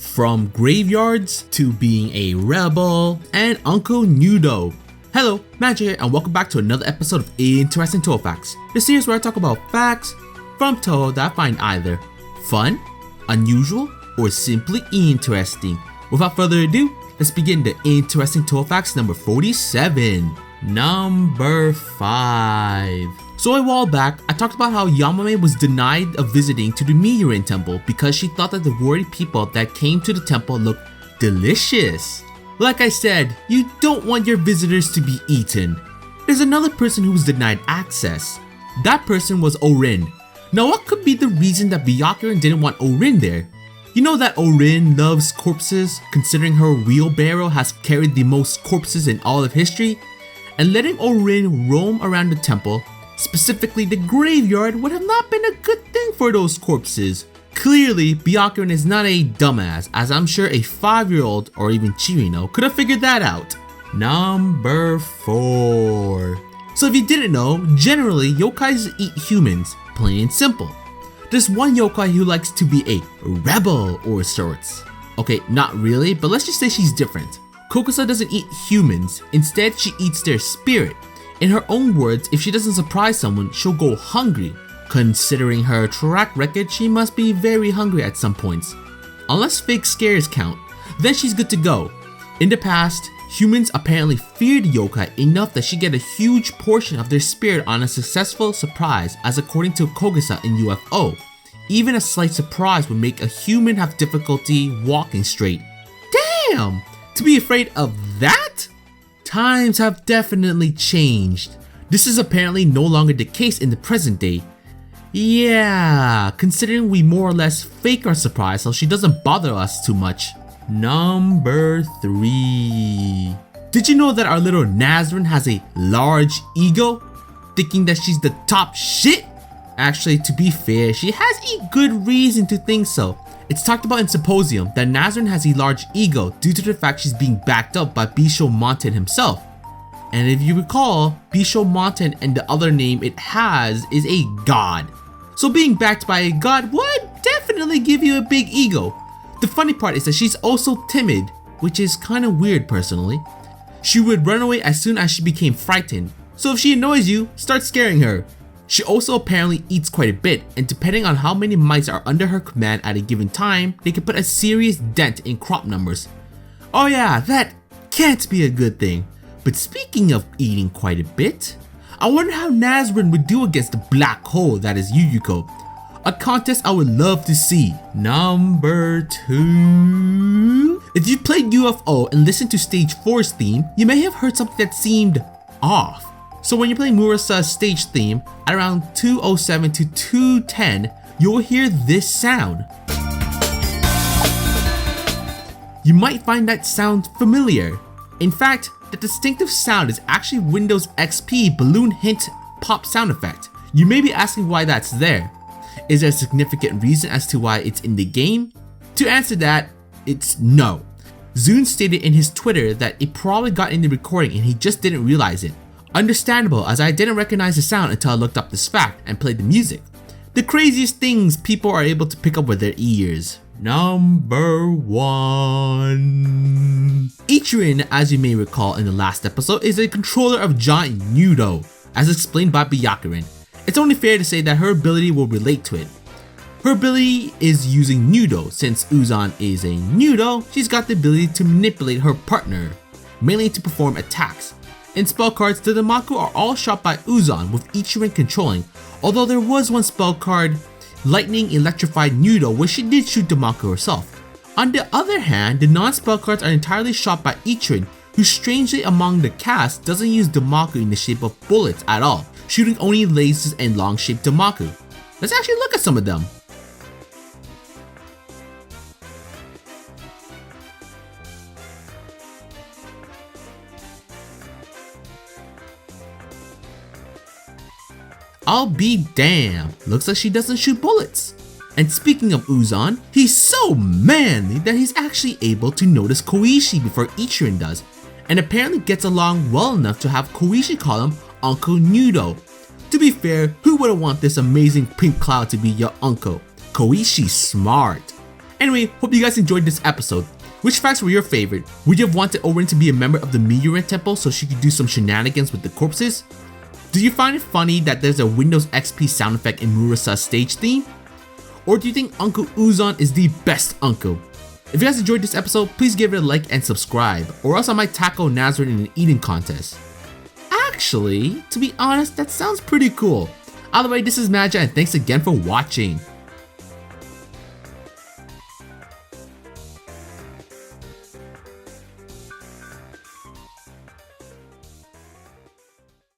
from graveyards to being a rebel, and Uncle Nyuudo. Hello, Magi here, and welcome back to another episode of Interesting Touhou Facts, the series where I talk about facts from Touhou that I find either fun, unusual, or simply interesting. Without further ado, let's begin the Interesting Touhou Facts number 47. Number 5. So a while back, I talked about how Yarormyr was denied of visiting to the Magi temple because she thought that the worthy people that came to the temple looked delicious. Like I said, you don't want your visitors to be eaten. There's another person who was denied access. That person was Orin. Now what could be the reason that Byakuren didn't want Orin there? You know that Orin loves corpses, considering her wheelbarrow has carried the most corpses in all of history? And letting Orin roam around the temple, specifically the graveyard, would have not been a good thing for those corpses. Clearly, Byakuren is not a dumbass, as I'm sure a 5-year-old or even Chirino could have figured that out. Number 4. So if you didn't know, generally yokais eat humans, plain and simple. There's one yokai who likes to be a rebel or sorts. Okay, not really, but let's just say she's different. Kokusa doesn't eat humans, instead she eats their spirit. In her own words, if she doesn't surprise someone, she'll go hungry. Considering her track record, she must be very hungry at some points. Unless fake scares count, then she's good to go. In the past, humans apparently feared yokai enough that she get a huge portion of their spirit on a successful surprise, as according to Kokusa in UFO. Even a slight surprise would make a human have difficulty walking straight. Damn! To be afraid of that? Times have definitely changed. This is apparently no longer the case in the present day. Yeah, considering we more or less fake our surprise so she doesn't bother us too much. Number 3. Did you know that our little Nazrin has a large ego? Thinking that she's the top shit? Actually, to be fair, she has a good reason to think so. It's talked about in Symposium that Nazrin has a large ego due to the fact she's being backed up by Bishomonten himself. And if you recall, Bishomonten and the other name it has is a god. So being backed by a god would definitely give you a big ego. The funny part is that she's also timid, which is kind of weird personally. She would run away as soon as she became frightened. So if she annoys you, start scaring her. She also apparently eats quite a bit, and depending on how many mice are under her command at a given time, they can put a serious dent in crop numbers. Oh yeah, that can't be a good thing. But speaking of eating quite a bit, I wonder how Nazrin would do against the black hole that is Yuyuko. A contest I would love to see. Number 2. If you played UFO and listened to Stage 4's theme, you may have heard something that seemed off. So when you're playing Murasa's stage theme, at around 2:07 to 2:10, you'll hear this sound. You might find that sound familiar. In fact, the distinctive sound is actually Windows XP balloon hint pop sound effect. You may be asking why that's there. Is there a significant reason as to why it's in the game? To answer that, it's no. Zune stated in his Twitter that it probably got in the recording and he just didn't realize it. Understandable, as I didn't recognize the sound until I looked up this fact and played the music. The craziest things people are able to pick up with their ears. Number 1. Ichirin, as you may recall in the last episode, is a controller of Giant Nyuudo, as explained by Byakuren. It's only fair to say that her ability will relate to it. Her ability is using Nyuudo. Since Uzan is a Nyuudo, she's got the ability to manipulate her partner, mainly to perform attacks. In spell cards, the Damaku are all shot by Uzan, with Ichirin controlling, although there was one spell card, Lightning Electrified Nyuudo, where she did shoot Damaku herself. On the other hand, the non-spell cards are entirely shot by Ichirin, who strangely among the cast doesn't use Damaku in the shape of bullets at all, shooting only lasers and long-shaped Damaku. Let's actually look at some of them. I'll be damned, looks like she doesn't shoot bullets. And speaking of Uzan, he's so manly that he's actually able to notice Koichi before Ichirin does, and apparently gets along well enough to have Koichi call him Uncle Nyuudo. To be fair, who wouldn't want this amazing pink cloud to be your uncle? Koichi's smart. Anyway, hope you guys enjoyed this episode. Which facts were your favorite? Would you have wanted Orin to be a member of the Meteorite Temple so she could do some shenanigans with the corpses? Do you find it funny that there's a Windows XP sound effect in Murasa's stage theme? Or do you think Uncle Uzon is the best uncle? If you guys enjoyed this episode, please give it a like and subscribe, or else I might tackle Nazareth in an eating contest. Actually, to be honest, that sounds pretty cool. Either way, this is Magi and thanks again for watching.